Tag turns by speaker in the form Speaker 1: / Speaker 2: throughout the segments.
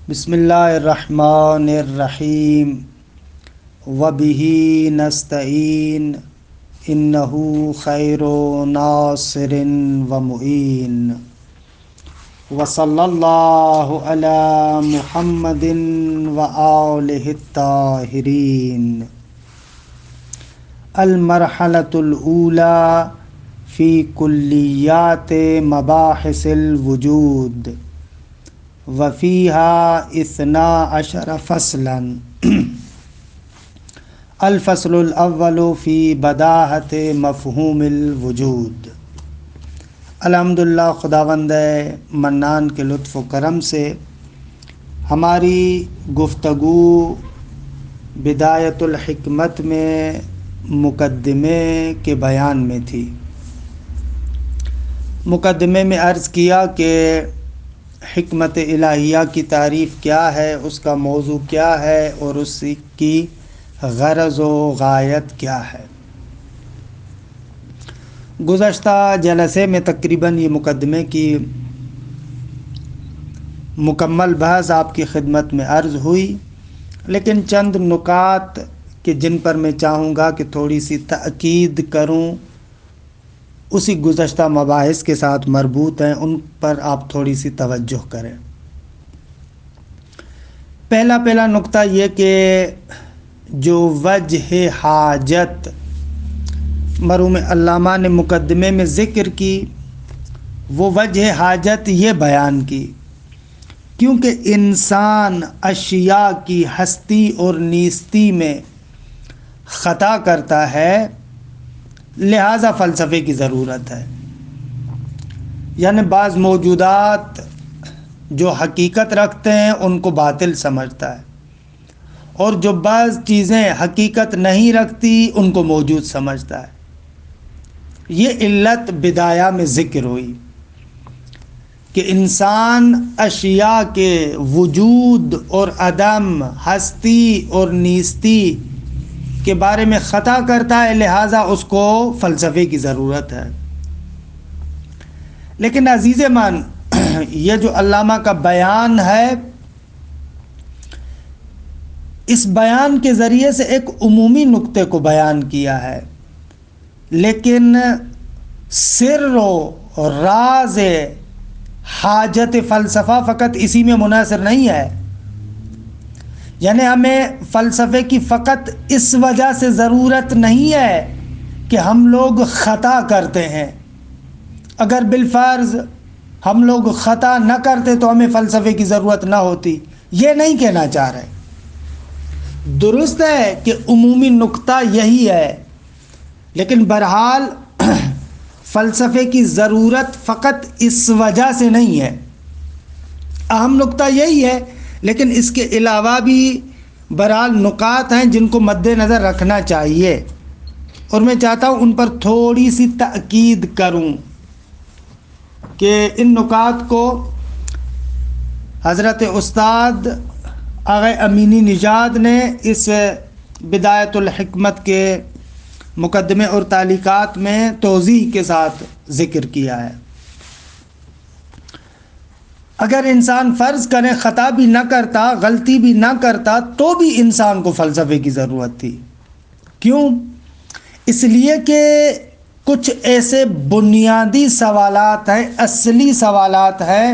Speaker 1: بسم اللہ الرحمن الرحیم وبہ نستعین انہ خیر ناصر ومعین وصلی اللہ علی محمد وآلہ الطاہرین۔ المرحلۃ الاولی فی کلیات مباحث الوجود وفیہا 12 فصلا۔ الفصل الاول فی بداہت مفہوم الوجود۔ الحمدللہ، خداوند منان کے لطف و کرم سے ہماری گفتگو بدایت الحکمت میں مقدمے کے بیان میں تھی۔ مقدمے میں عرض کیا کہ حکمت الہیہ کی تعریف کیا ہے، اس کا موضوع کیا ہے اور اس کی غرض و غایت کیا ہے۔ گزشتہ جلسے میں تقریباً یہ مقدمے کی مکمل بحث آپ کی خدمت میں عرض ہوئی، لیکن چند نکات کہ جن پر میں چاہوں گا کہ تھوڑی سی تاکید کروں، اسی گزشتہ مباحث کے ساتھ مربوط ہیں، ان پر آپ تھوڑی سی توجہ کریں۔ پہلا نقطہ یہ کہ جو وجہ حاجت مرحوم علامہ نے مقدمے میں ذکر کی، وہ وجہ حاجت یہ بیان کی کیونکہ انسان اشیاء کی ہستی اور نیستی میں خطا کرتا ہے، لہذا فلسفے کی ضرورت ہے۔ یعنی بعض موجودات جو حقیقت رکھتے ہیں ان کو باطل سمجھتا ہے، اور جو بعض چیزیں حقیقت نہیں رکھتی ان کو موجود سمجھتا ہے۔ یہ علت بدایہ میں ذکر ہوئی کہ انسان اشیاء کے وجود اور عدم، ہستی اور نیستی کے بارے میں خطا کرتا ہے، لہٰذا اس کو فلسفے کی ضرورت ہے۔ لیکن عزیز من، یہ جو علامہ کا بیان ہے، اس بیان کے ذریعے سے ایک عمومی نقطے کو بیان کیا ہے، لیکن سر و راز حاجت فلسفہ فقط اسی میں منحصر نہیں ہے۔ یعنی ہمیں فلسفے کی فقط اس وجہ سے ضرورت نہیں ہے کہ ہم لوگ خطا کرتے ہیں۔ اگر بالفرض ہم لوگ خطا نہ کرتے تو ہمیں فلسفے کی ضرورت نہ ہوتی، یہ نہیں کہنا چاہ رہے۔ درست ہے کہ عمومی نقطہ یہی ہے، لیکن بہرحال فلسفے کی ضرورت فقط اس وجہ سے نہیں ہے۔ اہم نقطہ یہی ہے، لیکن اس کے علاوہ بھی بہرحال نکات ہیں جن کو مد نظر رکھنا چاہیے، اور میں چاہتا ہوں ان پر تھوڑی سی تاکید کروں کہ ان نکات کو حضرت استاد آغا امینی نژاد نے اس بدایت الحکمت کے مقدمے اور تعلیقات میں توضیح کے ساتھ ذکر کیا ہے۔ اگر انسان فرض کرے خطا بھی نہ کرتا، غلطی بھی نہ کرتا، تو بھی انسان کو فلسفے کی ضرورت تھی۔ کیوں؟ اس لیے کہ کچھ ایسے بنیادی سوالات ہیں، اصلی سوالات ہیں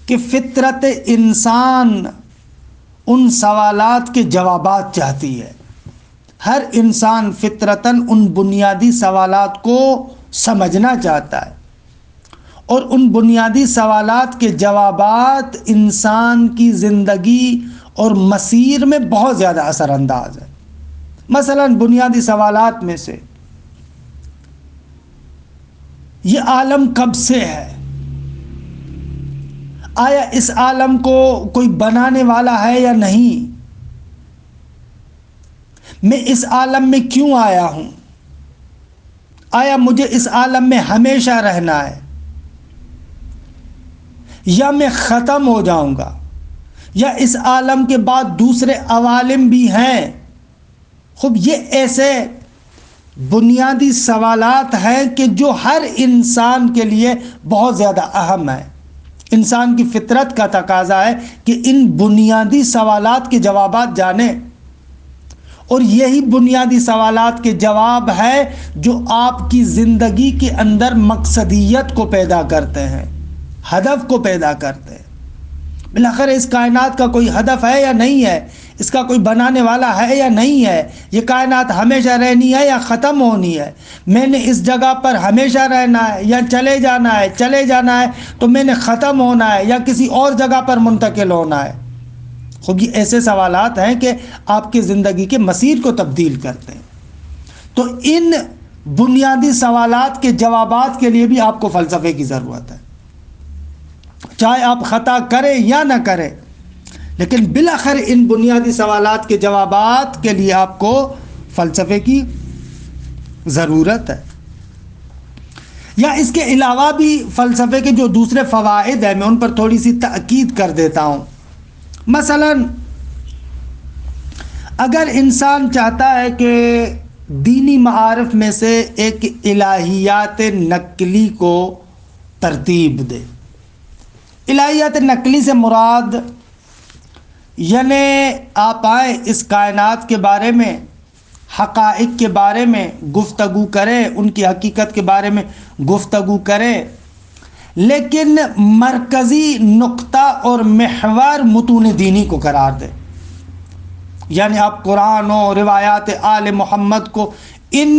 Speaker 1: کہ فطرت انسان ان سوالات کے جوابات چاہتی ہے۔ ہر انسان فطرتاً ان بنیادی سوالات کو سمجھنا چاہتا ہے، اور ان بنیادی سوالات کے جوابات انسان کی زندگی اور مسیر میں بہت زیادہ اثر انداز ہے۔ مثلا بنیادی سوالات میں سے یہ عالم کب سے ہے؟ آیا اس عالم کو کوئی بنانے والا ہے یا نہیں؟ میں اس عالم میں کیوں آیا ہوں؟ آیا مجھے اس عالم میں ہمیشہ رہنا ہے یا میں ختم ہو جاؤں گا، یا اس عالم کے بعد دوسرے عوالم بھی ہیں؟ خوب یہ ایسے بنیادی سوالات ہیں کہ جو ہر انسان کے لیے بہت زیادہ اہم ہیں۔ انسان کی فطرت کا تقاضا ہے کہ ان بنیادی سوالات کے جوابات جانیں، اور یہی بنیادی سوالات کے جواب ہے جو آپ کی زندگی کے اندر مقصدیت کو پیدا کرتے ہیں، ہدف کو پیدا کرتے ہیں۔ بالآخر اس کائنات کا کوئی ہدف ہے یا نہیں ہے، اس کا کوئی بنانے والا ہے یا نہیں ہے، یہ کائنات ہمیشہ رہنی ہے یا ختم ہونی ہے، میں نے اس جگہ پر ہمیشہ رہنا ہے یا چلے جانا ہے تو میں نے ختم ہونا ہے یا کسی اور جگہ پر منتقل ہونا ہے۔ خوب یہ ایسے سوالات ہیں کہ آپ کی زندگی کے مسیر کو تبدیل کرتے ہیں۔ تو ان بنیادی سوالات کے جوابات کے لیے بھی آپ کو فلسفے کی ضرورت ہے، چاہے آپ خطا کریں یا نہ کریں، لیکن بالآخر ان بنیادی سوالات کے جوابات کے لیے آپ کو فلسفے کی ضرورت ہے۔ یا اس کے علاوہ بھی فلسفے کے جو دوسرے فوائد ہیں میں ان پر تھوڑی سی تاکید کر دیتا ہوں۔ مثلا اگر انسان چاہتا ہے کہ دینی معارف میں سے ایک الہیات نقلی کو ترتیب دے، الہیات نقلی سے مراد یعنی آپ آئیں اس کائنات کے بارے میں، حقائق کے بارے میں گفتگو کریں، ان کی حقیقت کے بارے میں گفتگو کریں، لیکن مرکزی نقطہ اور محور متون دینی کو قرار دیں۔ یعنی آپ قرآن و روایات آل محمد کو، ان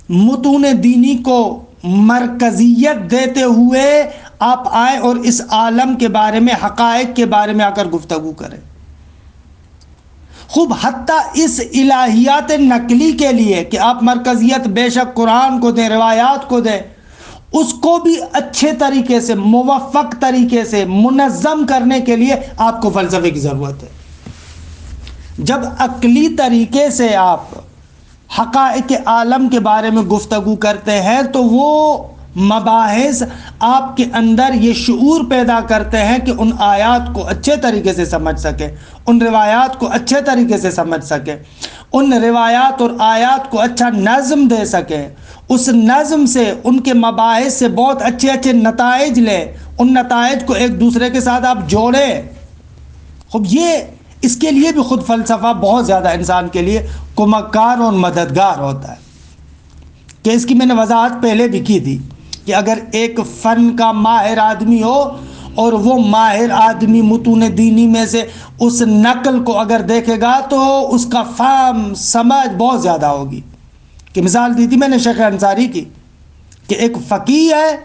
Speaker 1: متون دینی کو مرکزیت دیتے ہوئے آپ آئیں اور اس عالم کے بارے میں، حقائق کے بارے میں آ کر گفتگو کریں۔ خوب حتیٰ اس الہیات نقلی کے لیے کہ آپ مرکزیت بے شک قرآن کو دیں، روایات کو دیں، اس کو بھی اچھے طریقے سے، موفق طریقے سے منظم کرنے کے لیے آپ کو فلسفے کی ضرورت ہے۔ جب عقلی طریقے سے آپ حقائق عالم کے بارے میں گفتگو کرتے ہیں تو وہ مباحث آپ کے اندر یہ شعور پیدا کرتے ہیں کہ ان آیات کو اچھے طریقے سے سمجھ سکیں، ان روایات کو اچھے طریقے سے سمجھ سکیں، ان روایات اور آیات کو اچھا نظم دے سکیں، اس نظم سے، ان کے مباحث سے بہت اچھے اچھے نتائج لیں، ان نتائج کو ایک دوسرے کے ساتھ آپ جوڑیں۔ خب یہ اس کے لیے بھی خود فلسفہ بہت زیادہ انسان کے لیے کمکار اور مددگار ہوتا ہے، کہ اس کی میں نے وضاحت پہلے بھی کی تھی کہ اگر ایک فن کا ماہر آدمی ہو اور وہ ماہر آدمی متون دینی میں سے اس نقل کو اگر دیکھے گا تو اس کا فہم سمجھ بہت زیادہ ہوگی۔ کہ مثال دی تھی میں نے شیخ انصاری کی کہ ایک فقیہ ہے،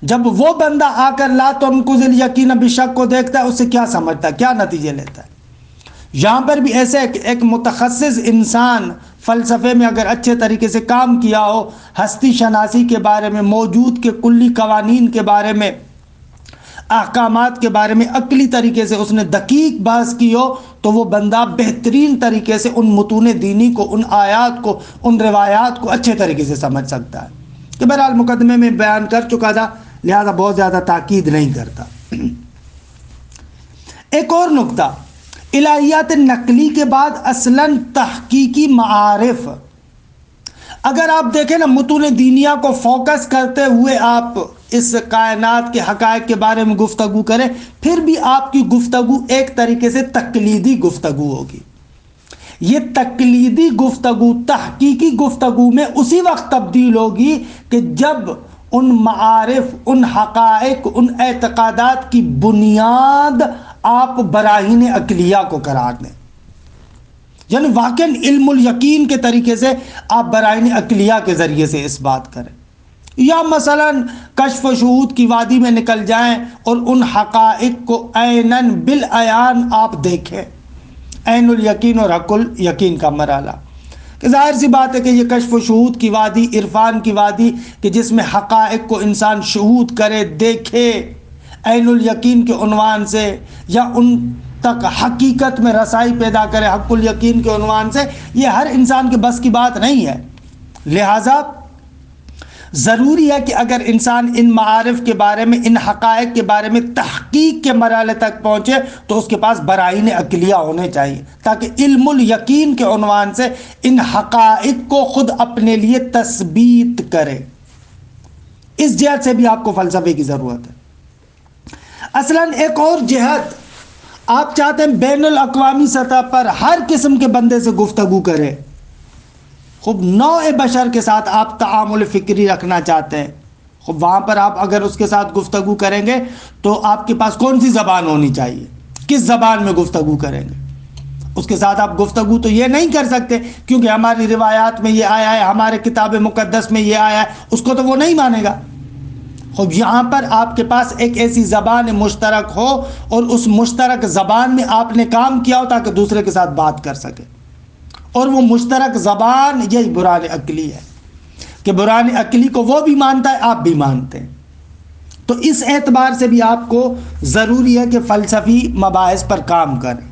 Speaker 1: جب وہ بندہ آ کر لا تنقض الیقین بشک کو دیکھتا ہے، اس سے کیا سمجھتا ہے، کیا نتیجے لیتا ہے۔ یہاں پر بھی ایسے ہے کہ ایک متخصص انسان فلسفے میں اگر اچھے طریقے سے کام کیا ہو، ہستی شناسی کے بارے میں، موجود کے کلی قوانین کے بارے میں، احکامات کے بارے میں عقلی طریقے سے اس نے دقیق بحث کی ہو، تو وہ بندہ بہترین طریقے سے ان متون دینی کو، ان آیات کو، ان روایات کو اچھے طریقے سے سمجھ سکتا ہے۔ کہ بہرحال مقدمے میں بیان کر چکا تھا، لہذا بہت زیادہ تاکید نہیں کرتا۔ ایک اور نقطہ، الہیات نقلی کے بعد اصلاً تحقیقی معارف، اگر آپ دیکھیں نا متون دینیہ کو فوکس کرتے ہوئے آپ اس کائنات کے حقائق کے بارے میں گفتگو کریں، پھر بھی آپ کی گفتگو ایک طریقے سے تقلیدی گفتگو ہوگی۔ یہ تقلیدی گفتگو تحقیقی گفتگو میں اسی وقت تبدیل ہوگی کہ جب ان معارف، ان حقائق، ان اعتقادات کی بنیاد آپ براہین عقلیہ کو قرار دیں، یعنی واقعاً علم الیقین کے طریقے سے آپ براہین عقلیہ کے ذریعے سے اس بات کریں، یا مثلاً کشف و شہود کی وادی میں نکل جائیں اور ان حقائق کو عیناً بالعیان آپ دیکھیں، عین الیقین اور حق الیقین کا مرحلہ۔ کہ ظاہر سی بات ہے کہ یہ کشف و شہود کی وادی، عرفان کی وادی، کہ جس میں حقائق کو انسان شہود کرے، دیکھے عین الیقین کے عنوان سے، یا ان تک حقیقت میں رسائی پیدا کرے حق الیقین کے عنوان سے، یہ ہر انسان کے بس کی بات نہیں ہے۔ لہٰذا ضروری ہے کہ اگر انسان ان معارف کے بارے میں، ان حقائق کے بارے میں تحقیق کے مرحلے تک پہنچے تو اس کے پاس براہین عقلیہ ہونے چاہیے، تاکہ علم الیقین کے عنوان سے ان حقائق کو خود اپنے لیے تثبیت کرے۔ اس جہت سے بھی آپ کو فلسفے کی ضرورت ہے۔ اصلاً ایک اور جہت آپ چاہتے ہیں بین الاقوامی سطح پر ہر قسم کے بندے سے گفتگو کرے، خوب نوع بشر کے ساتھ آپ تعامل فکری رکھنا چاہتے ہیں، خوب وہاں پر آپ اگر اس کے ساتھ گفتگو کریں گے تو آپ کے پاس کون سی زبان ہونی چاہیے، کس زبان میں گفتگو کریں گے؟ اس کے ساتھ آپ گفتگو تو یہ نہیں کر سکتے کیونکہ ہماری روایات میں یہ آیا ہے، ہمارے کتاب مقدس میں یہ آیا ہے، اس کو تو وہ نہیں مانے گا۔ خوب یہاں پر آپ کے پاس ایک ایسی زبان مشترک ہو اور اس مشترک زبان میں آپ نے کام کیا ہو تاکہ دوسرے کے ساتھ بات کر سکے، اور وہ مشترک زبان یہی برہان عقلی ہے کہ برہان عقلی کو وہ بھی مانتا ہے، آپ بھی مانتے ہیں۔ تو اس اعتبار سے بھی آپ کو ضروری ہے کہ فلسفی مباحث پر کام کریں۔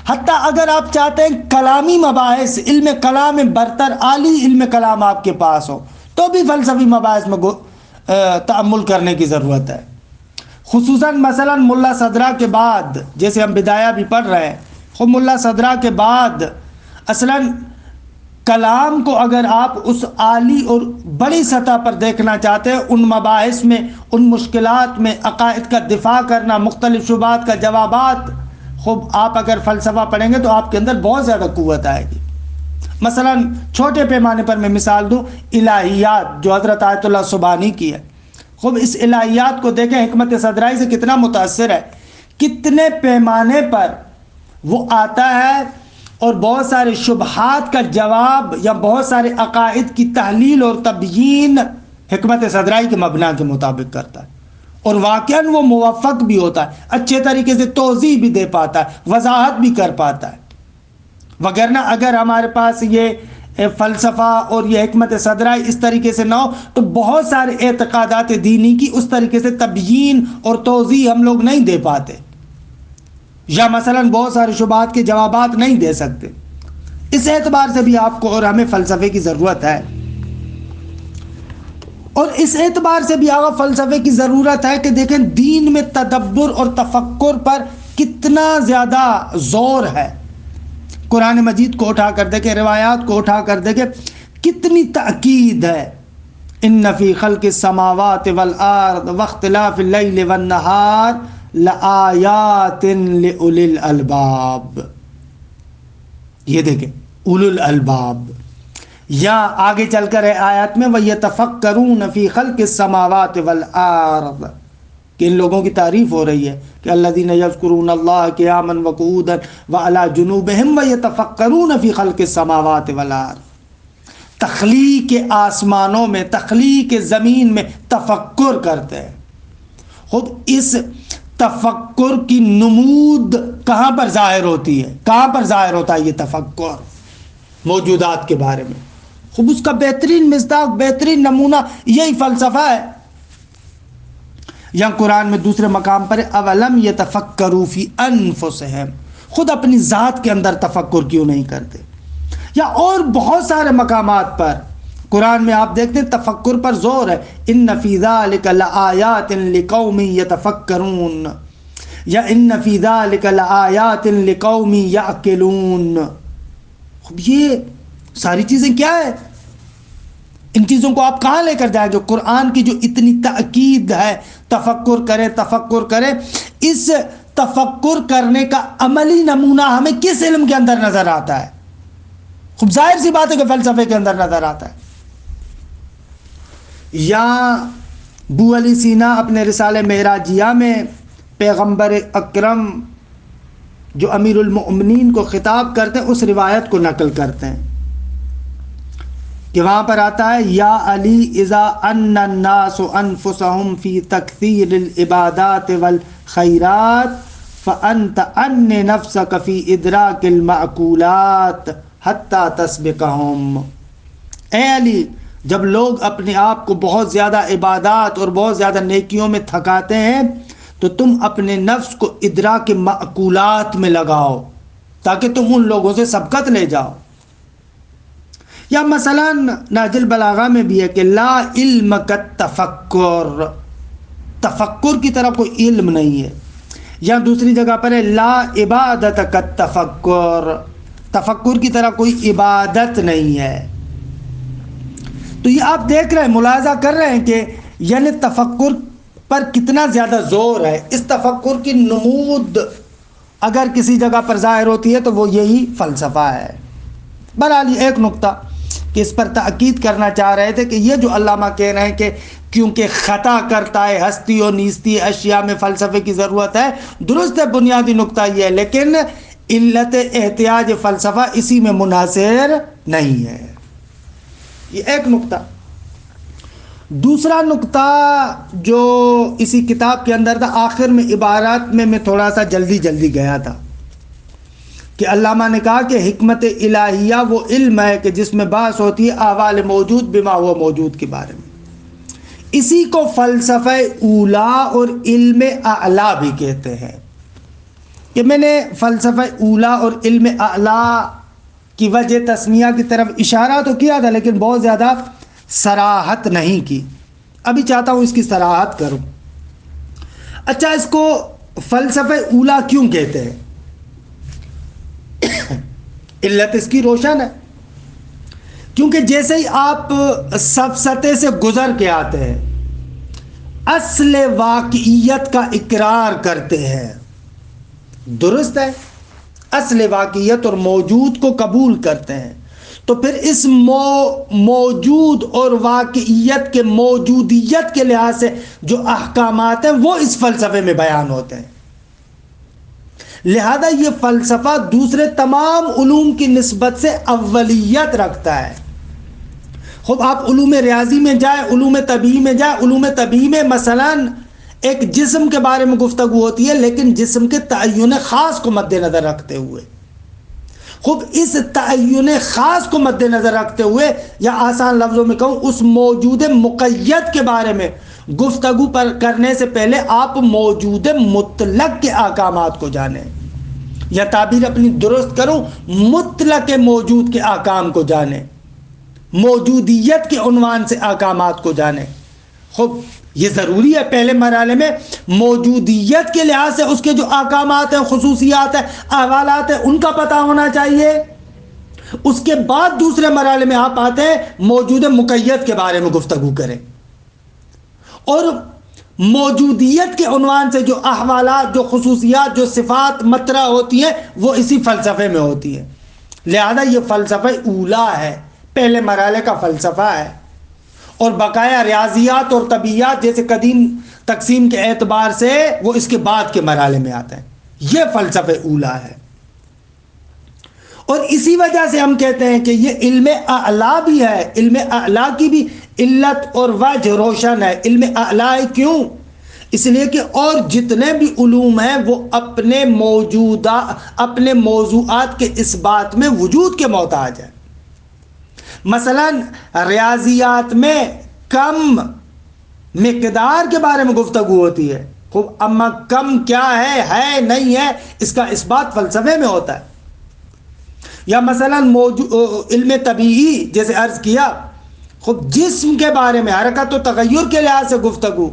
Speaker 1: حتیٰ اگر آپ چاہتے ہیں کلامی مباحث، علم کلام برتر عالی علم کلام آپ کے پاس ہو تو بھی فلسفی مباحث میں تأمل کرنے کی ضرورت ہے، خصوصاً مثلا ملا صدرہ کے بعد، جیسے ہم بدایہ بھی پڑھ رہے ہیں، خود ملا صدرہ کے بعد اصلاً کلام کو اگر آپ اس عالی اور بڑی سطح پر دیکھنا چاہتے ہیں، ان مباحث میں، ان مشکلات میں عقائد کا دفاع کرنا، مختلف شبہات کا جوابات، خوب آپ اگر فلسفہ پڑھیں گے تو آپ کے اندر بہت زیادہ قوت آئے گی۔ مثلا چھوٹے پیمانے پر میں مثال دوں، الہیات جو حضرت آیت اللہ سبحانی کی ہے، خوب اس الہیات کو دیکھیں، حکمت صدرائی سے کتنا متاثر ہے، کتنے پیمانے پر وہ آتا ہے اور بہت سارے شبہات کا جواب یا بہت سارے عقائد کی تحلیل اور تبیین حکمت صدرائی کے مبنا کے مطابق کرتا ہے، اور واقعاً وہ موفق بھی ہوتا ہے، اچھے طریقے سے توضیح بھی دے پاتا ہے، وضاحت بھی کر پاتا ہے۔ وگرنہ اگر ہمارے پاس یہ فلسفہ اور یہ حکمت صدرائی اس طریقے سے نہ ہو تو بہت سارے اعتقادات دینی کی اس طریقے سے تبیین اور توضیح ہم لوگ نہیں دے پاتے، یا مثلا بہت سارے شبہات کے جوابات نہیں دے سکتے۔ اس اعتبار سے بھی آپ کو اور ہمیں فلسفے کی ضرورت ہے، اور اس اعتبار سے بھی آگا فلسفے کی ضرورت ہے کہ دیکھیں دین میں تدبر اور تفکر پر کتنا زیادہ زور ہے۔ قرآن مجید کو اٹھا کر دیکھیں، روایات کو اٹھا کر دیکھیں، کتنی تاکید ہے۔ ان فی خلق السماوات والارض واختلاف اللیل والنہار لآیات لأولی الالباب، یہ دیکھیں اولو الالباب، یا آگے چل کر ہے آیات میں وَيَتَفَكَّرُونَ فِي خَلْقِ السَّمَاوَاتِ وَالْأَرْضِ، کہ ان لوگوں کی تعریف ہو رہی ہے کہ الذین یذکرون اللہ قیاما وقعودا وعلی جنوبہم ویتفکرون فی خلق السماوات والارض، تخلیق آسمانوں میں، تخلیق زمین میں تفکر کرتے ہیں۔ خود اس تفکر کی نمود کہاں پر ظاہر ہوتی ہے، کہاں پر ظاہر ہوتا ہے یہ تفکر موجودات کے بارے میں؟ خوب اس کا بہترین مصداق، بہترین نمونہ یہی فلسفہ ہے۔ یا قرآن میں دوسرے مقام پر اولم یتفکروا فی انفسہم، خود اپنی ذات کے اندر تفکر کیوں نہیں کرتے؟ یا اور بہت سارے مقامات پر قرآن میں آپ دیکھتے ہیں تفکر پر زور ہے، ان فی ذلک لآیات لقوم یتفکرون، یا ان فی ذلک لآیات لقوم یعقلون۔ یہ ساری چیزیں کیا ہے؟ ان چیزوں کو آپ کہاں لے کر جائیں گے؟ قرآن کی جو اتنی تاکید ہے تفکر کرے، تفکر کرے، اس تفکر کرنے کا عملی نمونہ ہمیں کس علم کے اندر نظر آتا ہے؟ خوب ظاہر سی بات ہے کہ فلسفے کے اندر نظر آتا ہے۔ یا ابو علی سینا اپنے رسالہ معراجیہ میں پیغمبر اکرم جو امیر المؤمنین کو خطاب کرتے ہیں اس روایت کو نقل کرتے ہیں کہ وہاں پر آتا ہے یا علی اذا ان الناس انفسهم فی تکثیر العبادات والخیرات فانت ان نفسک فی ادراک المعقولات حتی تسبقهم۔ اے علی، جب لوگ اپنے آپ کو بہت زیادہ عبادات اور بہت زیادہ نیکیوں میں تھکاتے ہیں تو تم اپنے نفس کو ادراک معقولات میں لگاؤ تاکہ تم ان لوگوں سے سبقت لے جاؤ۔ یا مثلا نہج البلاغہ میں بھی ہے کہ لا علم کالتفکر، تفکر کی طرح کوئی علم نہیں ہے۔ یا دوسری جگہ پر ہے لا عبادت کالتفکر، تفکر کی طرح کوئی عبادت نہیں ہے۔ تو یہ آپ دیکھ رہے ہیں، ملاحظہ کر رہے ہیں کہ یعنی تفکر پر کتنا زیادہ زور ہے. اس تفکر کی نمود اگر کسی جگہ پر ظاہر ہوتی ہے تو وہ یہی فلسفہ ہے. بہرحال یہ ایک نقطہ کہ اس پر تاکید کرنا چاہ رہے تھے کہ یہ جو علامہ کہہ رہے ہیں کہ کیونکہ خطا کرتا ہے ہستی و نیستی اشیاء میں فلسفے کی ضرورت ہے، درست ہے، بنیادی نقطہ یہ ہے، لیکن علت احتیاج فلسفہ اسی میں منحصر نہیں ہے. یہ ایک نقطہ. دوسرا نقطہ جو اسی کتاب کے اندر تھا، آخر میں عبارات میں تھوڑا سا جلدی گیا تھا کہ علامہ نے کہا کہ حکمت الہیہ وہ علم ہے کہ جس میں بحث ہوتی ہے احوال موجود بما ہوا موجود کے بارے میں. اسی کو فلسفہ اولا اور علم اعلیٰ بھی کہتے ہیں. کہ میں نے فلسفہ اولا اور علم اعلیٰ کی وجہ تسمیہ کی طرف اشارہ تو کیا تھا لیکن بہت زیادہ صراحت نہیں کی. ابھی چاہتا ہوں اس کی صراحت کروں. اچھا، اس کو فلسفہ اولا کیوں کہتے ہیں؟ علت اس کی روشن ہے. کیونکہ جیسے ہی آپ سفسطے سے گزر کے آتے ہیں، اصل واقعیت کا اقرار کرتے ہیں، درست ہے، اصل واقعیت اور موجود کو قبول کرتے ہیں، تو پھر اس موجود اور واقعیت کے موجودیت کے لحاظ سے جو احکامات ہیں وہ اس فلسفے میں بیان ہوتے ہیں. لہذا یہ فلسفہ دوسرے تمام علوم کی نسبت سے اولیت رکھتا ہے. خب آپ علوم ریاضی میں جائیں، علوم طبیعی میں جائیں، علوم طبیعی میں مثلا ایک جسم کے بارے میں گفتگو ہوتی ہے لیکن جسم کے تعین خاص کو مد نظر رکھتے ہوئے. خب اس تعین خاص کو مد نظر رکھتے ہوئے، یا آسان لفظوں میں کہوں، اس موجود مقید کے بارے میں گفتگو پر کرنے سے پہلے آپ موجود مطلق کے احکامات کو جانیں، یا تعبیر اپنی درست کروں، مطلق موجود کے احکام کو جانیں، موجودیت کے عنوان سے احکامات کو جانیں. خب یہ ضروری ہے پہلے مرحلے میں موجودیت کے لحاظ سے اس کے جو احکامات ہیں، خصوصیات ہیں، احوالات ہیں، ان کا پتہ ہونا چاہیے. اس کے بعد دوسرے مرحلے میں آپ آتے ہیں موجود مقید کے بارے میں گفتگو کریں، اور موجودیت کے عنوان سے جو احوالات، جو خصوصیات، جو صفات مطرح ہوتی ہیں وہ اسی فلسفے میں ہوتی ہیں. لہذا یہ فلسفہ اولا ہے، پہلے مرحلے کا فلسفہ ہے، اور بقایا ریاضیات اور طبیعیات جیسے قدیم تقسیم کے اعتبار سے وہ اس کے بعد کے مرحلے میں آتے ہیں. یہ فلسفہ اولا ہے، اور اسی وجہ سے ہم کہتے ہیں کہ یہ علم اعلیٰ بھی ہے. علم اعلیٰ کی بھی علت اور وجہ روشن ہے. علم اعلیٰ کیوں؟ اس لیے کہ اور جتنے بھی علوم ہیں وہ اپنے موضوعات کے اثبات میں وجود کے محتاج ہیں. مثلا ریاضیات میں کم مقدار کے بارے میں گفتگو ہوتی ہے. خوب، اما کم کیا ہے نہیں ہے، اس کا اثبات فلسفے میں ہوتا ہے. یا مثلا علم طبیعی جیسے عرض کیا، خوب جسم کے بارے میں حرکت و تغیر کے لحاظ سے گفتگو.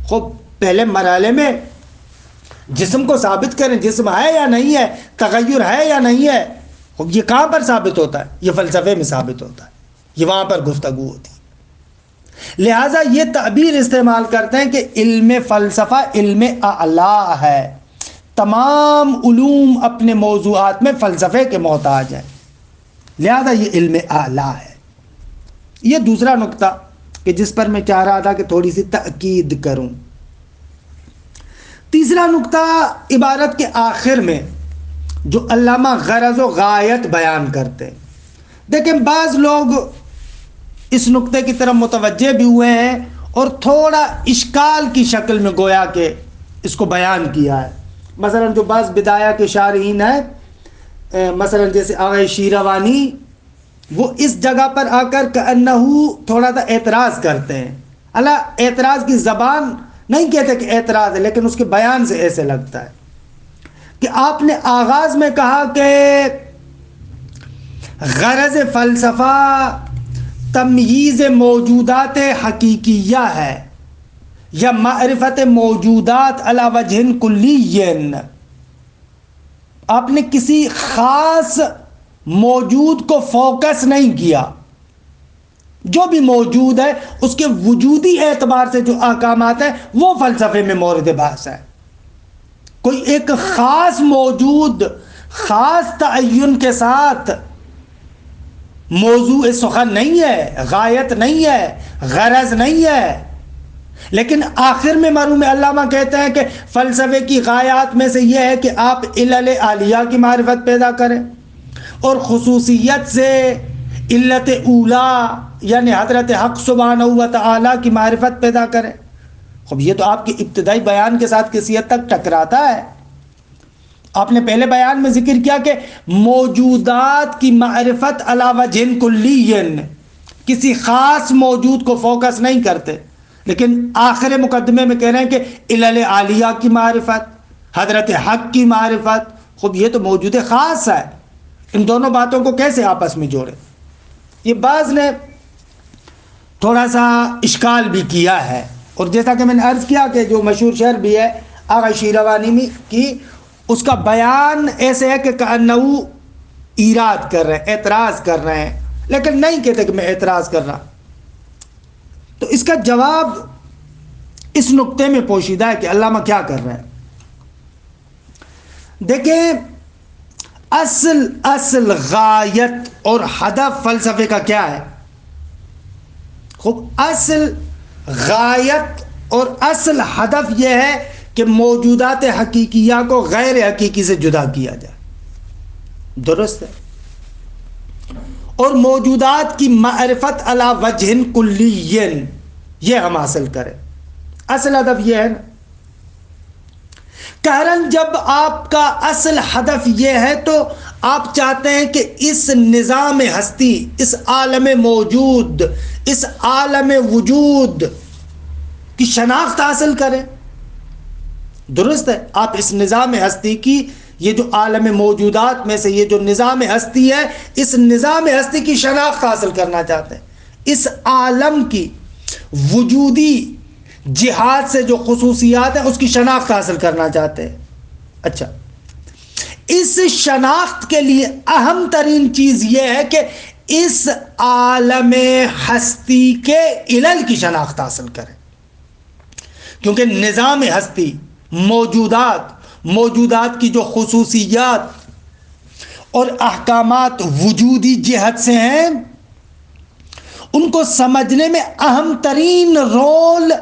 Speaker 1: خوب پہلے مرحلے میں جسم کو ثابت کریں، جسم ہے یا نہیں ہے، تغیر ہے یا نہیں ہے. خوب یہ کہاں پر ثابت ہوتا ہے؟ یہ فلسفے میں ثابت ہوتا ہے، یہ وہاں پر گفتگو ہوتی ہے. لہٰذا یہ تعبیر استعمال کرتے ہیں کہ علم فلسفہ علم اعلیٰ ہے. تمام علوم اپنے موضوعات میں فلسفے کے محتاج ہیں، لہذا یہ علم اعلیٰ ہے. یہ دوسرا نقطہ کہ جس پر میں چاہ رہا تھا کہ تھوڑی سی تأکید کروں. تیسرا نقطہ عبارت کے آخر میں جو علامہ غرض و غایت بیان کرتے ہیں. دیکھیں بعض لوگ اس نقطے کی طرف متوجہ بھی ہوئے ہیں اور تھوڑا اشکال کی شکل میں گویا کہ اس کو بیان کیا ہے. مثلا جو بعض بدایہ کے شارحین ہیں، مثلا جیسے آغا شیروانی، وہ اس جگہ پر آ کر کأنہو تھوڑا سا اعتراض کرتے ہیں. اللہ اعتراض کی زبان نہیں کہتے کہ اعتراض ہے، لیکن اس کے بیان سے ایسے لگتا ہے کہ آپ نے آغاز میں کہا کہ غرض فلسفہ تمییز موجودات حقیقیہ ہے یا معرفت موجودات علی وجہ کلی. آپ نے کسی خاص موجود کو فوکس نہیں کیا، جو بھی موجود ہے اس کے وجودی اعتبار سے جو احکامات ہیں وہ فلسفے میں مورد بحث ہے. کوئی ایک خاص موجود خاص تعین کے ساتھ موضوع سخن نہیں ہے، غایت نہیں ہے، غرض نہیں ہے. لیکن آخر میں مرحوم علامہ کہتے ہیں کہ فلسفے کی غایات میں سے یہ ہے کہ آپ علل عالیہ کی معرفت پیدا کریں اور خصوصیت سے علت اولا یعنی حضرت حق سبحانہ و تعالیٰ کی معرفت پیدا کریں. خب یہ تو آپ کی ابتدائی بیان کے ساتھ کسی حد تک ٹکراتا ہے. آپ نے پہلے بیان میں ذکر کیا کہ موجودات کی معرفت علی وجہ کلی، کسی خاص موجود کو فوکس نہیں کرتے، لیکن آخر مقدمے میں کہہ رہے ہیں کہ علل عالیہ کی معرفت، حضرت حق کی معرفت. خب یہ تو موجود خاص ہے. ان دونوں باتوں کو کیسے آپس میں جوڑے؟ یہ بعض نے تھوڑا سا اشکال بھی کیا ہے. اور جیسا کہ میں نے عرض کیا کہ جو مشہور شعر بھی ہے آغا شیروانی کی، اس کا بیان ایسے ہے کہ کأنہو ایراد کر رہے ہیں، اعتراض کر رہے ہیں، لیکن نہیں کہتے کہ میں اعتراض کر رہا. تو اس کا جواب اس نقطے میں پوشیدہ ہے کہ علامہ کیا کر رہے ہیں. دیکھیں اصل غایت اور ہدف فلسفے کا کیا ہے؟ خوب اصل غایت اور اصل ہدف یہ ہے کہ موجودات حقیقیہ کو غیر حقیقی سے جدا کیا جائے. درست ہے. اور موجودات کی معرفت علی وجہ کلی یہ ہم حاصل کریں. اصل ہدف یہ ہے نا. کہرن جب آپ کا اصل ہدف یہ ہے تو آپ چاہتے ہیں کہ اس نظام ہستی، اس عالم موجود، اس عالم وجود کی شناخت حاصل کریں. درست ہے. آپ اس نظام ہستی کی، یہ جو عالم موجودات میں سے یہ جو نظام ہستی ہے، اس نظام ہستی کی شناخت حاصل کرنا چاہتے ہیں. اس عالم کی وجودی جہاد سے جو خصوصیات ہیں اس کی شناخت حاصل کرنا چاہتے ہیں. اچھا، اس شناخت کے لیے اہم ترین چیز یہ ہے کہ اس عالم ہستی کے علل کی شناخت حاصل کریں. کیونکہ نظام ہستی، موجودات کی جو خصوصیات اور احکامات وجودی جہت سے ہیں، ان کو سمجھنے میں اہم ترین رول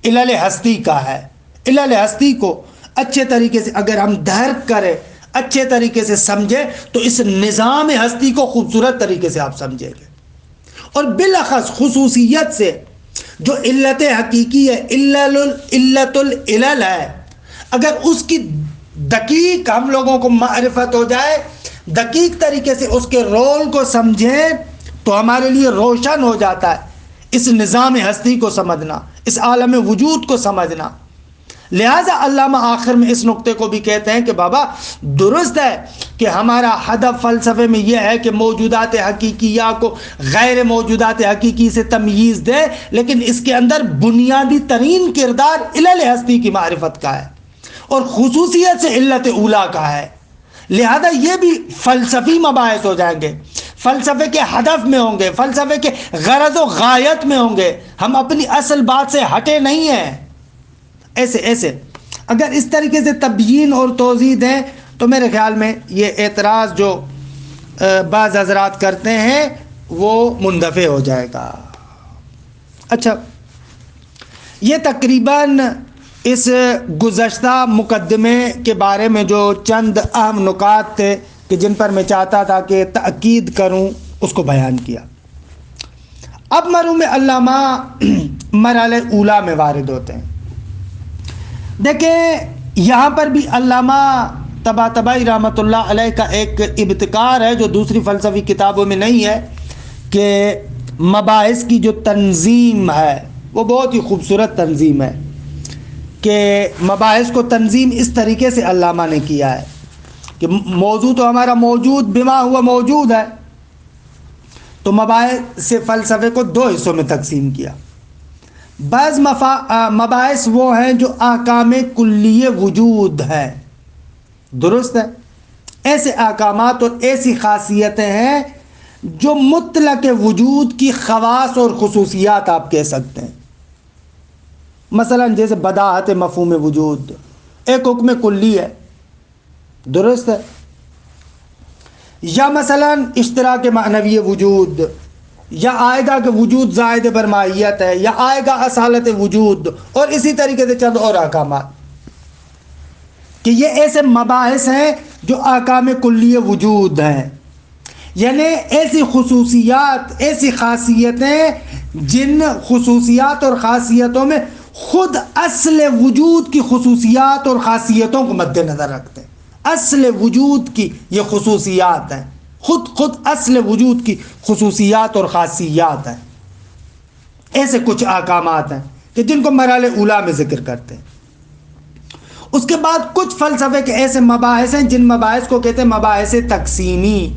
Speaker 1: علل ہستی کا ہے. علل ہستی کو اچھے طریقے سے اگر ہم درک کریں، اچھے طریقے سے سمجھیں، تو اس نظام ہستی کو خوبصورت طریقے سے آپ سمجھیں گے. اور بالاخص خصوصیت سے جو علت حقیقی ہے، علت العلل ہے، اگر اس کی دقیق ہم لوگوں کو معرفت ہو جائے، دقیق طریقے سے اس کے رول کو سمجھیں، تو ہمارے لیے روشن ہو جاتا ہے اس نظام ہستی کو سمجھنا، اس عالم وجود کو سمجھنا. لہذا علامہ آخر میں اس نقطے کو بھی کہتے ہیں کہ بابا درست ہے کہ ہمارا ہدف فلسفے میں یہ ہے کہ موجودات حقیقیہ کو غیر موجودات حقیقی سے تمییز دے، لیکن اس کے اندر بنیادی ترین کردار علل ہستی کی معرفت کا ہے اور خصوصیت سے علت اولا کا ہے. لہذا یہ بھی فلسفی مباحث ہو جائیں گے، فلسفے کے ہدف میں ہوں گے، فلسفے کے غرض و غایت میں ہوں گے. ہم اپنی اصل بات سے ہٹے نہیں ہیں. ایسے اگر اس طریقے سے تبیین اور توضیح دیں تو میرے خیال میں یہ اعتراض جو بعض حضرات کرتے ہیں وہ مندفع ہو جائے گا. اچھا، یہ تقریباً اس گزشتہ مقدمے کے بارے میں جو چند اہم نکات تھے کہ جن پر میں چاہتا تھا کہ تاکید کروں، اس کو بیان کیا. اب مرحوم علامہ مرحلہ اولا میں وارد ہوتے ہیں. دیکھیں یہاں پر بھی علامہ طباطبائی رحمۃ اللہ علیہ کا ایک ابتکار ہے جو دوسری فلسفی کتابوں میں نہیں ہے، کہ مباحث کی جو تنظیم ہے وہ بہت ہی خوبصورت تنظیم ہے. کہ مباحث کو تنظیم اس طریقے سے علامہ نے کیا ہے کہ موضوع تو ہمارا موجود بما ہوا موجود ہے، تو مباحث سے فلسفے کو دو حصوں میں تقسیم کیا. بعض مباحث وہ ہیں جو احکام کلیہ وجود ہیں. درست ہے. ایسے احکامات اور ایسی خاصیتیں ہیں جو مطلق وجود کی خواص اور خصوصیات آپ کہہ سکتے ہیں. مثلا جیسے بداہت مفہوم وجود ایک حکم کلی ہے، درست ہے. یا مثلا اشتراک معنوی وجود، یا آئے گا کہ وجود زائد بر ماہیت ہے، یا آئے گا اصالت وجود، اور اسی طریقے سے چند اور احکامات، کہ یہ ایسے مباحث ہیں جو احکام کلی وجود ہیں. یعنی ایسی خصوصیات، ایسی خاصیتیں جن خصوصیات اور خاصیتوں میں خود اصل وجود کی خصوصیات اور خاصیتوں کو مد نظر رکھتے ہیں. اصل وجود کی یہ خصوصیات ہیں، خود اصل وجود کی خصوصیات اور خاصیات ہیں. ایسے کچھ احکامات ہیں کہ جن کو مراحل اولا میں ذکر کرتے ہیں. اس کے بعد کچھ فلسفے کے ایسے مباحث ہیں جن مباحث کو کہتے ہیں مباحث تقسیمی،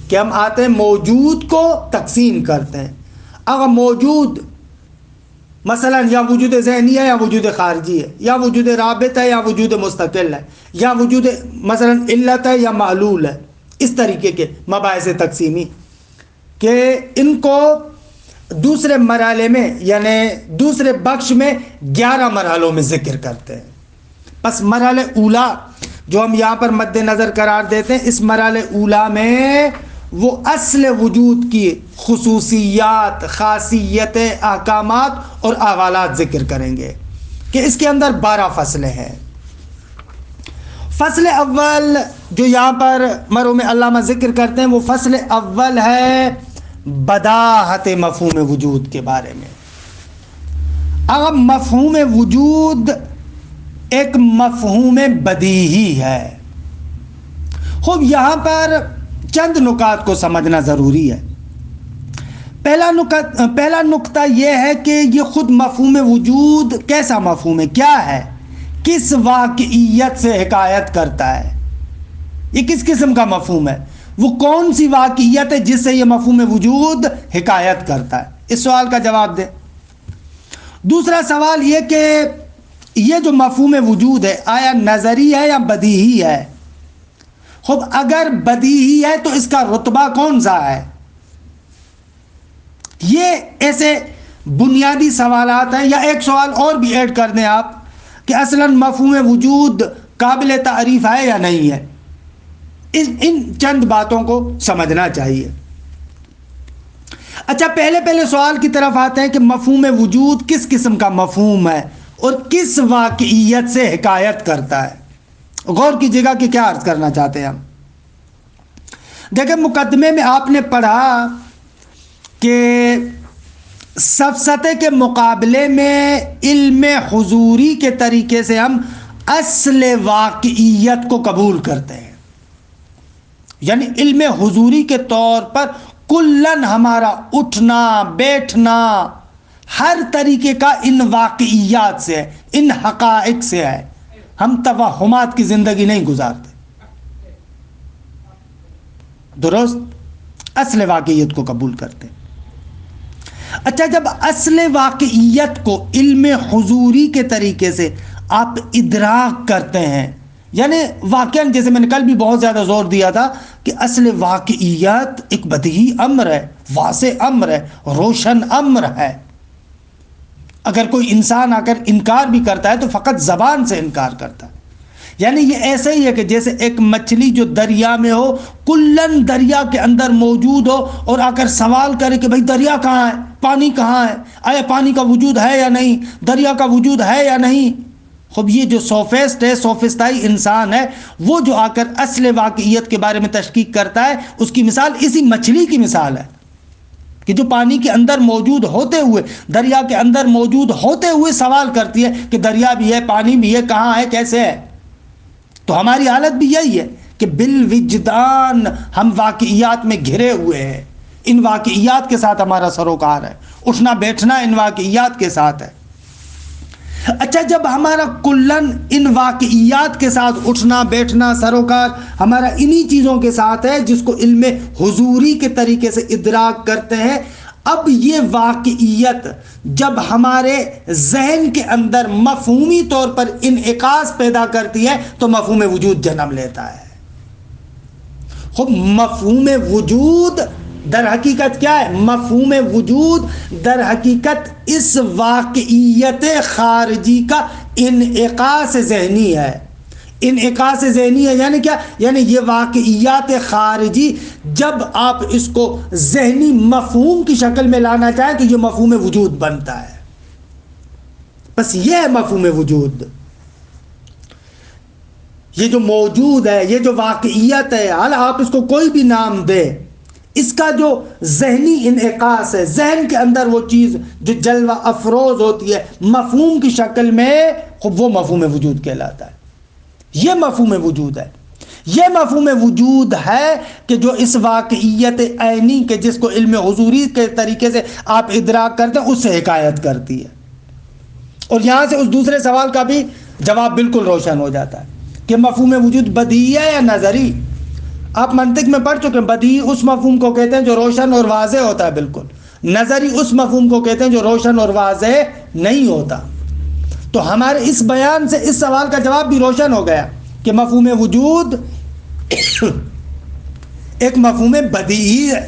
Speaker 1: کہ ہم آتے ہیں موجود کو تقسیم کرتے ہیں. اگر موجود مثلا یا وجود ذہنی ہے یا وجود خارجی ہے، یا وجود رابط ہے یا وجود مستقل ہے، یا وجود مثلا علت ہے یا معلول ہے، اس طریقے کے مباحث تقسیمی، کہ ان کو دوسرے مرحلے میں یعنی دوسرے بخش میں 11 مرحلوں میں ذکر کرتے ہیں. بس مرحلہ اولا جو ہم یہاں پر مد نظر قرار دیتے ہیں، اس مرحلہ اولا میں وہ اصل وجود کی خصوصیات، خاصیتیں، احکامات اور احوالات ذکر کریں گے، کہ اس کے اندر 12 فصلیں ہیں. فصل اول جو یہاں پر مرحوم علامہ ذکر کرتے ہیں، وہ فصل اول ہے بداہت مفہوم وجود کے بارے میں. اب مفہوم وجود ایک مفہوم بدیہی ہے. خوب یہاں پر چند نکات کو سمجھنا ضروری ہے. پہلا نقطہ یہ ہے کہ یہ خود مفہوم وجود کیسا مفہوم ہے، کیا ہے، کس واقعیت سے حکایت کرتا ہے، یہ کس قسم کا مفہوم ہے، وہ کون سی واقعیت ہے جس سے یہ مفہوم وجود حکایت کرتا ہے. اس سوال کا جواب دیں. دوسرا سوال یہ کہ یہ جو مفہوم وجود ہے آیا نظری ہے یا بدیہی ہے. خب اگر بدیہی ہے تو اس کا رتبہ کون سا ہے. یہ ایسے بنیادی سوالات ہیں. یا ایک سوال اور بھی ایڈ کر دیں آپ کہ اصلا مفہوم وجود قابل تعریف ہے یا نہیں ہے. ان چند باتوں کو سمجھنا چاہیے. اچھا پہلے سوال کی طرف آتے ہیں کہ مفہوم وجود کس قسم کا مفہوم ہے اور کس واقعیت سے حکایت کرتا ہے. غور کیجیے گا کہ کیا عرض کرنا چاہتے ہیں ہم. دیکھیں مقدمے میں آپ نے پڑھا کہ سفسطے کے مقابلے میں علم حضوری کے طریقے سے ہم اصل واقعیت کو قبول کرتے ہیں. یعنی علم حضوری کے طور پر کلن ہمارا اٹھنا بیٹھنا ہر طریقے کا ان واقعیات سے ہے، ان حقائق سے ہے. ہم توہمات کی زندگی نہیں گزارتے. درست، اصل واقعیت کو قبول کرتے. اچھا جب اصل واقعیت کو علم حضوری کے طریقے سے آپ ادراک کرتے ہیں، یعنی واقعاً جیسے میں نے کل بھی بہت زیادہ زور دیا تھا کہ اصل واقعیت ایک بدیہی امر ہے، واضح امر ہے، روشن امر ہے. اگر کوئی انسان آ کر انکار بھی کرتا ہے تو فقط زبان سے انکار کرتا ہے. یعنی یہ ایسے ہی ہے کہ جیسے ایک مچھلی جو دریا میں ہو، کلن دریا کے اندر موجود ہو، اور آ کر سوال کرے کہ بھئی دریا کہاں ہے، پانی کہاں ہے، آیا پانی کا وجود ہے یا نہیں، دریا کا وجود ہے یا نہیں. خب یہ جو سوفسٹ ہے، سوفسٹائی انسان ہے، وہ جو آ کر اصل واقعیت کے بارے میں تشکیک کرتا ہے، اس کی مثال اسی مچھلی کی مثال ہے کہ جو پانی کے اندر موجود ہوتے ہوئے، دریا کے اندر موجود ہوتے ہوئے سوال کرتی ہے کہ دریا بھی ہے، پانی بھی ہے، کہاں ہے، کیسے ہے. تو ہماری حالت بھی یہی ہے کہ بالوجدان ہم واقعیات میں گھرے ہوئے ہیں. ان واقعیات کے ساتھ ہمارا سروکار ہے، اٹھنا بیٹھنا ان واقعیات کے ساتھ ہے. اچھا جب ہمارا کلن ان واقعیات کے ساتھ اٹھنا بیٹھنا سروکار ہمارا انہی چیزوں کے ساتھ ہے جس کو علم حضوری کے طریقے سے ادراک کرتے ہیں، اب یہ واقعیت جب ہمارے ذہن کے اندر مفہومی طور پر انعکاس پیدا کرتی ہے تو مفہوم وجود جنم لیتا ہے. خب مفہوم وجود در حقیقت کیا ہے؟ مفہوم وجود در حقیقت اس واقعیت خارجی کا انعکاس ذہنی ہے. انعکاس ذہنی ہے یعنی کیا؟ یعنی یہ واقعیات خارجی جب آپ اس کو ذہنی مفہوم کی شکل میں لانا چاہیں تو یہ مفہوم وجود بنتا ہے. بس یہ ہے مفہوم وجود. یہ جو موجود ہے، یہ جو واقعیت ہے، حالا آپ اس کو کوئی بھی نام دیں، اس کا جو ذہنی انعکاس ہے، ذہن کے اندر وہ چیز جو جلوہ افروز ہوتی ہے مفہوم کی شکل میں، وہ مفہوم وجود کہلاتا ہے. یہ مفہوم وجود ہے. یہ مفہوم وجود ہے کہ جو اس واقعیت عینی کے جس کو علم حضوری کے طریقے سے آپ ادراک کرتے ہیں اس سے حکایت کرتی ہے. اور یہاں سے اس دوسرے سوال کا بھی جواب بالکل روشن ہو جاتا ہے کہ مفہوم وجود بدیہی ہے یا نظری. آپ منطق میں پڑھ چکے ہیں، بدیہی اس مفہوم کو کہتے ہیں جو روشن اور واضح ہوتا ہے بالکل، نظری اس مفہوم کو کہتے ہیں جو روشن اور واضح نہیں ہوتا. تو ہمارے اس بیان سے اس سوال کا جواب بھی روشن ہو گیا کہ مفہوم وجود ایک مفہوم بدیہی ہے.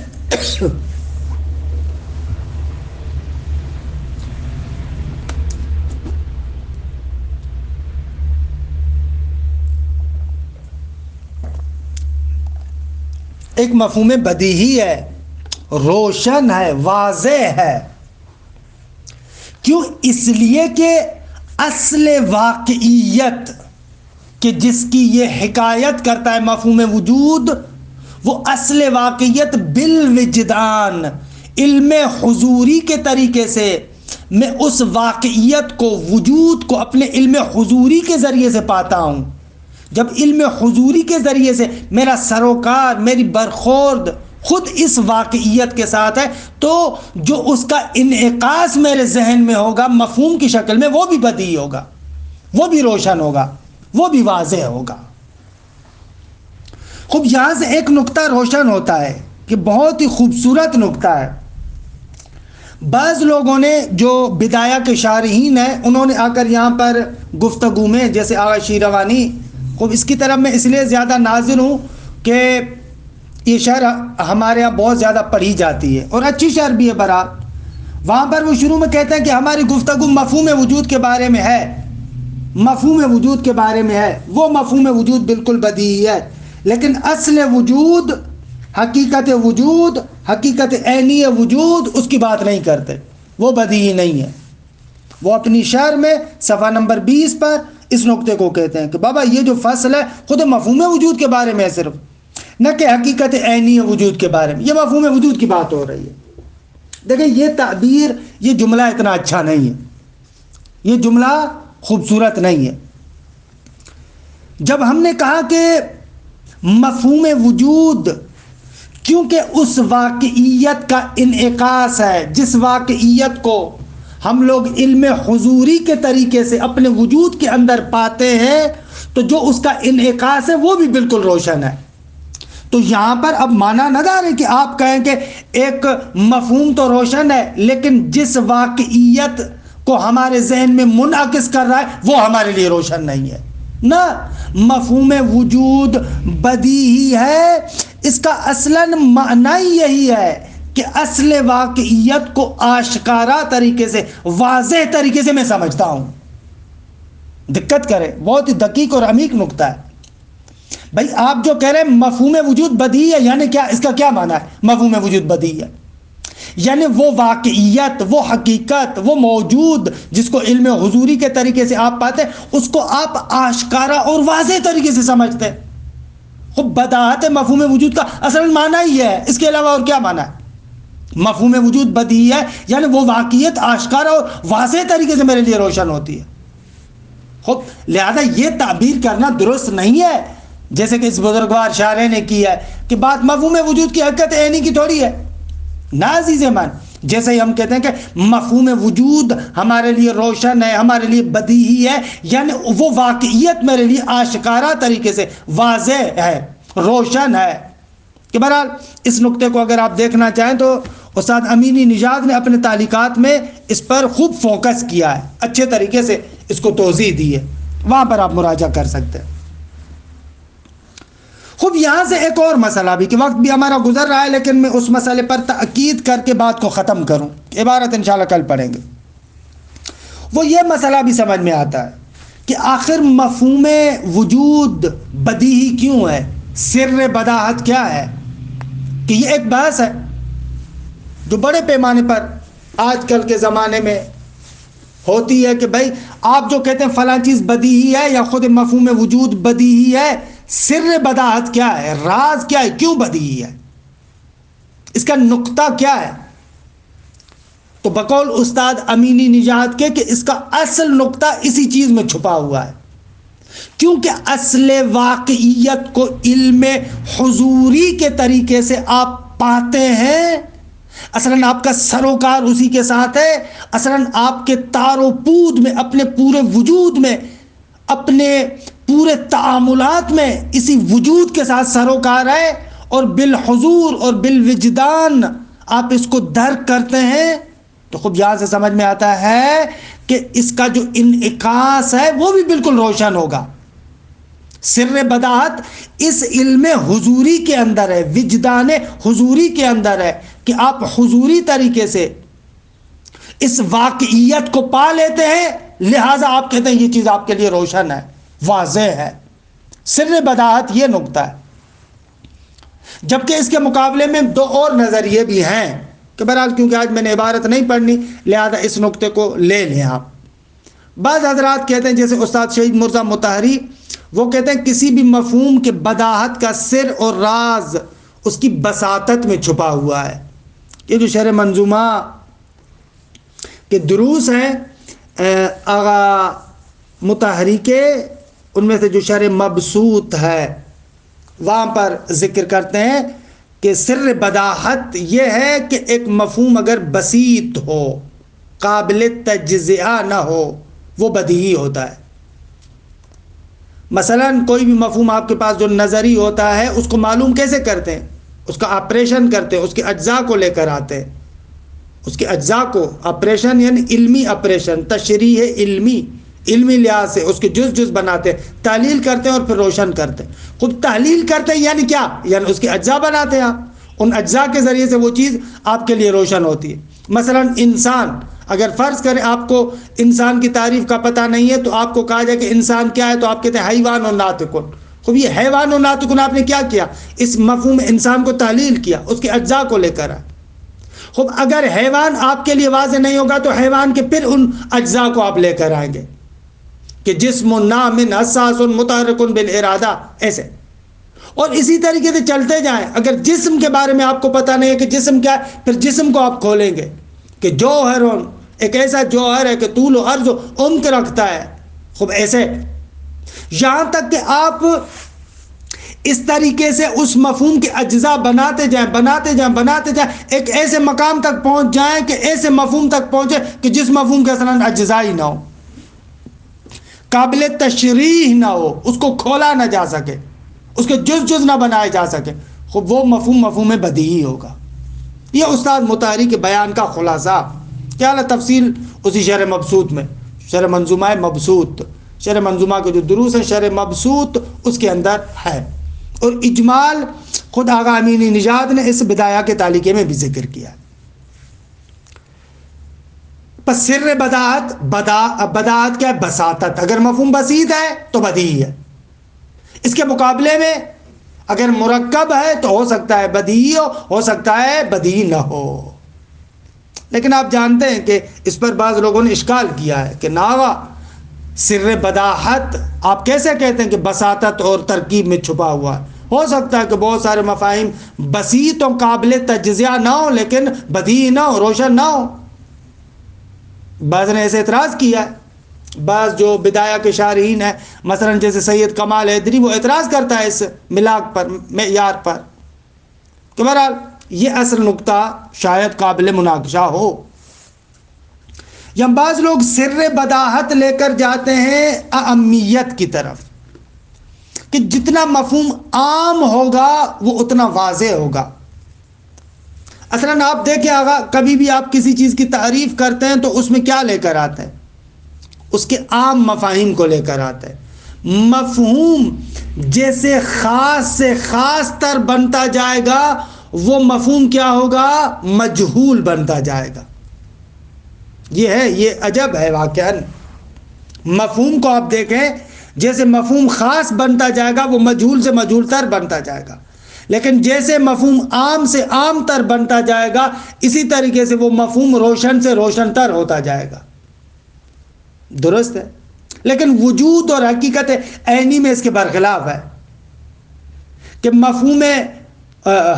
Speaker 1: ایک مفہوم بدیہی ہے، روشن ہے، واضح ہے. کیوں؟ اس لیے کہ اصل واقعیت کہ جس کی یہ حکایت کرتا ہے مفہوم وجود، وہ اصل واقعیت بالوجدان، علم حضوری کے طریقے سے میں اس واقعیت کو، وجود کو اپنے علم حضوری کے ذریعے سے پاتا ہوں. جب علم حضوری کے ذریعے سے میرا سروکار، میری برخورد خود اس واقعیت کے ساتھ ہے، تو جو اس کا انعکاس میرے ذہن میں ہوگا مفہوم کی شکل میں، وہ بھی بدیہی ہوگا، وہ بھی روشن ہوگا، وہ بھی واضح ہوگا. خوب یہاں سے ایک نقطہ روشن ہوتا ہے کہ بہت ہی خوبصورت نقطہ ہے. بعض لوگوں نے جو بدایہ کے شارحین ہیں انہوں نے آ کر یہاں پر گفتگو میں، جیسے آغا شیروانی، خوب اس کی طرف میں اس لیے زیادہ ناظر ہوں کہ یہ شعر ہمارے یہاں بہت زیادہ پڑھی جاتی ہے اور اچھی شعر بھی ہے برحال. وہاں پر وہ شروع میں کہتے ہیں کہ ہماری گفتگو مفہوم وجود کے بارے میں ہے، مفہوم وجود کے بارے میں ہے. وہ مفہوم وجود بالکل بدیہی ہے، لیکن اصل وجود، حقیقت وجود، حقیقت عینی وجود، اس کی بات نہیں کرتے. وہ بدیہی نہیں ہے. وہ اپنی شعر میں صفحہ نمبر 20 پر اس نقطے کو کہتے ہیں کہ بابا یہ جو فصل ہے خود مفہوم وجود کے بارے میں ہے صرف، نہ کہ حقیقت عینی وجود کے بارے میں. یہ مفہوم وجود کی بات ہو رہی ہے. دیکھیں یہ تعبیر، یہ جملہ اتنا اچھا نہیں ہے، یہ جملہ خوبصورت نہیں ہے. جب ہم نے کہا کہ مفہوم وجود کیونکہ اس واقعیت کا انعکاس ہے، جس واقعیت کو ہم لوگ علم حضوری کے طریقے سے اپنے وجود کے اندر پاتے ہیں، تو جو اس کا انعکاس ہے وہ بھی بالکل روشن ہے. تو یہاں پر اب مانا نہ دار ہے کہ آپ کہیں کہ ایک مفہوم تو روشن ہے لیکن جس واقعیت کو ہمارے ذہن میں منعکس کر رہا ہے وہ ہمارے لیے روشن نہیں ہے. نہ، مفہوم وجود بدیہی ہے. اس کا اصلاً معنی یہی ہے کہ اصل واقعیت کو آشکارا طریقے سے، واضح طریقے سے میں سمجھتا ہوں. دقت کرے، بہت ہی دقیق اور عمیق نقطہ ہے. بھائی آپ جو کہہ رہے ہیں مفہوم وجود بدیہی ہے، یعنی کیا؟ اس کا کیا معنی ہے مفہوم وجود بدیہی ہے؟ یعنی وہ واقعیت، وہ حقیقت، وہ موجود جس کو علم حضوری کے طریقے سے آپ پاتے ہیں، اس کو آپ آشکارا اور واضح طریقے سے سمجھتے ہیں. خب بداہت مفہوم وجود کا اصل معنی ہی ہے، اس کے علاوہ اور کیا معنی ہے؟ مفہوم وجود بدیہی ہے یعنی وہ واقعیت آشکارا اور واضح طریقے سے میرے لیے روشن ہوتی ہے. خب لہذا یہ تعبیر کرنا درست نہیں ہے جیسے کہ اس بزرگوار شاعر نے کی ہے کہ بات مفہوم وجود کی حقیقت عینی کی تھوڑی ہے. نہ عزیز من، جیسے ہی ہم کہتے ہیں کہ مفہوم وجود ہمارے لیے روشن ہے، ہمارے لیے بدیہی ہے، یعنی وہ واقعیت میرے لیے آشکارا طریقے سے واضح ہے، روشن ہے. کہ بہرحال اس نقطے کو اگر آپ دیکھنا چاہیں تو استاد امینی نژاد نے اپنے تعلیقات میں اس پر خوب فوکس کیا ہے، اچھے طریقے سے اس کو توضیح دی ہے، وہاں پر آپ مراجعہ کر سکتے ہیں. خوب یہاں سے ایک اور مسئلہ بھی، کہ وقت بھی ہمارا گزر رہا ہے لیکن میں اس مسئلے پر تاکید کر کے بات کو ختم کروں، عبارت انشاءاللہ کل پڑھیں گے. وہ یہ مسئلہ بھی سمجھ میں آتا ہے کہ آخر مفہوم وجود بدیہی کیوں ہے، سر بداہت کیا ہے. کہ یہ ایک بحث ہے جو بڑے پیمانے پر آج کل کے زمانے میں ہوتی ہے، کہ بھائی آپ جو کہتے ہیں فلاں چیز بدیہی ہے یا خود مفہوم وجود بدیہی ہے، سر بداہت کیا ہے، راز کیا ہے، کیوں بدیہی ہے، اس کا نقطہ کیا ہے. تو بقول استاد امینی نژاد کے کہ اس کا اصل نقطہ اسی چیز میں چھپا ہوا ہے، کیونکہ اصل واقعیت کو علم حضوری کے طریقے سے آپ پاتے ہیں. اصلاً آپ کا سروکار اسی کے ساتھ ہے، اصلاً آپ کے تار و پود میں، اپنے پورے وجود میں، اپنے پورے تعاملات میں اسی وجود کے ساتھ سروکار ہے، اور بالحضور اور بالوجدان آپ اس کو درک کرتے ہیں. تو خود یہاں سے سمجھ میں آتا ہے کہ اس کا جو انعکاس ہے وہ بھی بالکل روشن ہوگا. سر بداہت اس علم حضوری کے اندر ہے، وجدان حضوری کے اندر ہے، کہ آپ حضوری طریقے سے اس واقعیت کو پا لیتے ہیں، لہٰذا آپ کہتے ہیں یہ چیز آپ کے لیے روشن ہے، واضح ہے. سر بداہت یہ نقطہ ہے. جبکہ اس کے مقابلے میں دو اور نظریے بھی ہیں، کہ بہرحال کیونکہ آج میں نے عبارت نہیں پڑھنی لہذا اس نقطے کو لے لیں آپ. بعض حضرات کہتے ہیں جیسے استاد شہید مرزا مطہری، وہ کہتے ہیں کسی بھی مفہوم کے بداہت کا سر اور راز اس کی بساطت میں چھپا ہوا ہے. یہ جو شرح منظومہ کے دروس ہیں آغا مطہری کے، ان میں سے جو شرح مبسوط ہے وہاں پر ذکر کرتے ہیں کہ سر بداہت یہ ہے کہ ایک مفہوم اگر بسیط ہو، قابل تجزیہ نہ ہو، وہ بدیہی ہوتا ہے. مثلا کوئی بھی مفہوم آپ کے پاس جو نظری ہوتا ہے اس کو معلوم کیسے کرتے ہیں، اس کا آپریشن کرتے ہیں، اس کے اجزاء کو لے کر آتے ہیں، اس کے اجزاء کو آپریشن یعنی علمی آپریشن، تشریح علمی لحاظ سے اس کے جز جز بناتے ہیں، تحلیل کرتے ہیں اور پھر روشن کرتے ہیں. خود تحلیل کرتے ہیں یعنی کیا، یعنی اس کے اجزاء بناتے ہیں آپ، ان اجزاء کے ذریعے سے وہ چیز آپ کے لیے روشن ہوتی ہے. مثلا انسان، اگر فرض کریں آپ کو انسان کی تعریف کا پتہ نہیں ہے تو آپ کو کہا جائے کہ انسان کیا ہے، تو آپ کہتے ہیں حیوان و ناطقن. خب یہ حیوان و ناطقن آپ نے کیا کیا، اس مفہوم انسان کو تحلیل کیا، اس کے اجزاء کو لے کر آئے. خب اگر حیوان آپ کے لیے واضح نہیں ہوگا تو حیوان کے پھر ان اجزاء کو آپ لے کر آئیں گے کہ جسم نامن حساس متحرک بالارادہ، ایسے. اور اسی طریقے سے چلتے جائیں. اگر جسم کے بارے میں آپ کو پتہ نہیں ہے کہ جسم کیا ہے، پھر جسم کو آپ کھولیں گے کہ جوہر ایک ایسا جوہر ہے کہ طول و عرض و عمق رکھتا ہے. خوب ایسے یہاں تک کہ آپ اس طریقے سے اس مفہوم کے اجزاء بناتے جائیں ایک ایسے مقام تک پہنچ جائیں کہ ایسے مفہوم تک پہنچے کہ جس مفہوم کے اصلاً اجزاء ہی نہ ہو، قابل تشریح نہ ہو، اس کو کھولا نہ جا سکے، اس کے جز جز نہ بنائے جا سکے. خب وہ مفہوم بدیہی ہوگا. یہ استاد مطہری کے بیان کا خلاصہ. کیا ہے تفصیل اسی شرح مبسوط میں، شرح منظومہ مبسوط، شرح منظومہ کے جو دروس ہیں شرح مبسوط اس کے اندر ہے. اور اجمال خود آغا امینی نژاد نے اس بدایہ کے تعلیقے میں بھی ذکر کیا. پس سر بداہت کیا ہے، بساطت. اگر مفہوم بسیط ہے تو بدیہی ہے. اس کے مقابلے میں اگر مرکب ہے تو ہو سکتا ہے بدیہی ہو سکتا ہے بدیہی نہ ہو. لیکن آپ جانتے ہیں کہ اس پر بعض لوگوں نے اشکال کیا ہے کہ ناوا سر بداہت آپ کیسے کہتے ہیں کہ بساطت اور ترکیب میں چھپا ہوا ہے. ہو سکتا ہے کہ بہت سارے مفاہیم بسیط و قابل تجزیہ نہ ہو لیکن بدیہی نہ ہو، روشن نہ ہو. بعض نے ایسے اعتراض کیا ہے. بعض جو بدایہ کے شارحین ہیں مثلا جیسے سید کمال حیدری، وہ اعتراض کرتا ہے اس ملاک پر، معیار پر، کہ بہرحال یہ اصل نقطہ شاید قابل مناقشہ ہو. یا بعض لوگ سر بداہت لے کر جاتے ہیں اہمیت کی طرف، کہ جتنا مفہوم عام ہوگا وہ اتنا واضح ہوگا. اصلاً آپ دیکھیں آغا، کبھی بھی آپ کسی چیز کی تعریف کرتے ہیں تو اس میں کیا لے کر آتے ہیں، اس کے عام مفاہیم کو لے کر آتے ہیں. مفہوم جیسے خاص سے خاص تر بنتا جائے گا وہ مفہوم کیا ہوگا؟ مجہول بنتا جائے گا۔ یہ عجب ہے واقعاً۔ مفہوم کو آپ دیکھیں، جیسے مفہوم خاص بنتا جائے گا وہ مجہول سے مجہول تر بنتا جائے گا، لیکن جیسے مفہوم عام سے عام تر بنتا جائے گا اسی طریقے سے وہ مفہوم روشن سے روشن تر ہوتا جائے گا۔ درست ہے، لیکن وجود اور حقیقت عینی میں اس کے برخلاف ہے کہ مفہوم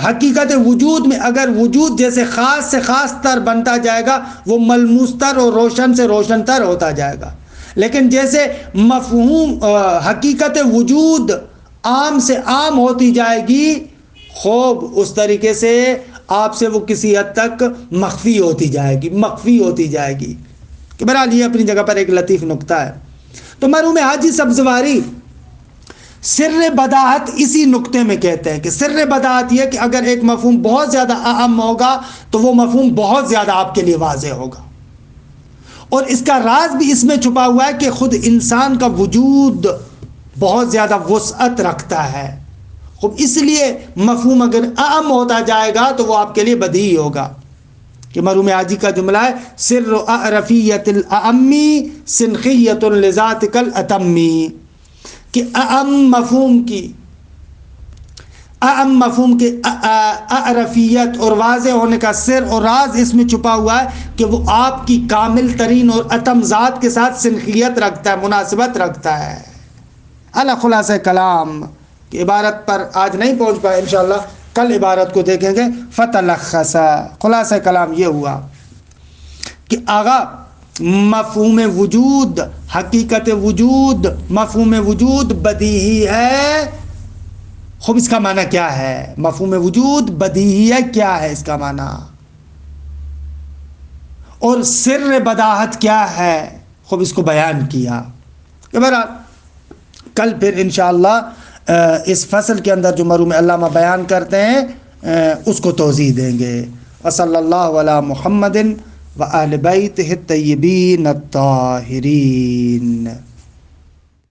Speaker 1: حقیقت وجود میں اگر وجود جیسے خاص سے خاص تر بنتا جائے گا وہ ملموس تر اور روشن سے روشن تر ہوتا جائے گا، لیکن جیسے مفہوم حقیقت وجود عام سے عام ہوتی جائے گی خوب اس طریقے سے آپ سے وہ کسی حد تک مخفی ہوتی جائے گی کہ بہرحال یہ اپنی جگہ پر ایک لطیف نکتہ ہے۔ تو مرحوم حاجی سبزواری سر بداہت اسی نکتے میں کہتے ہیں کہ سر بداہت یہ کہ اگر ایک مفہوم بہت زیادہ اہم ہوگا تو وہ مفہوم بہت زیادہ آپ کے لیے واضح ہوگا، اور اس کا راز بھی اس میں چھپا ہوا ہے کہ خود انسان کا وجود بہت زیادہ وسعت رکھتا ہے، خب اس لیے مفہوم اگر اہم ہوتا جائے گا تو وہ آپ کے لیے بدیہی ہوگا کہ مرحوم حاجی کا جملہ ہے سر اعرفیت الامی سنخیت لذاتک الاتمی، کہ اہم مفہوم کی اعرفیت اور واضح ہونے کا سر اور راز اس میں چھپا ہوا ہے کہ وہ آپ کی کامل ترین اور اتم ذات کے ساتھ سنخیت رکھتا ہے، مناسبت رکھتا ہے۔ اعلیٰ خلاصہ کلام کی عبارت پر آج نہیں پہنچ پائے، انشاءاللہ کل عبارت کو دیکھیں گے۔ فتلخص، خلاصہ کلام یہ ہوا کہ آغا مفہوم وجود، حقیقت وجود، مفہوم وجود بدیہی ہے۔ خوب اس کا معنی کیا ہے؟ مفہوم وجود بدیہی ہے، کیا ہے اس کا معنی؟ اور سر بداہت کیا ہے؟ خوب اس کو بیان کیا۔ بہرحال کل پھر انشاءاللہ اس فصل کے اندر جو مرحوم علامہ بیان کرتے ہیں اس کو توضیح دیں گے۔ وصلی اللہ علی محمد وآل بیتہ الطیبین الطاہرین۔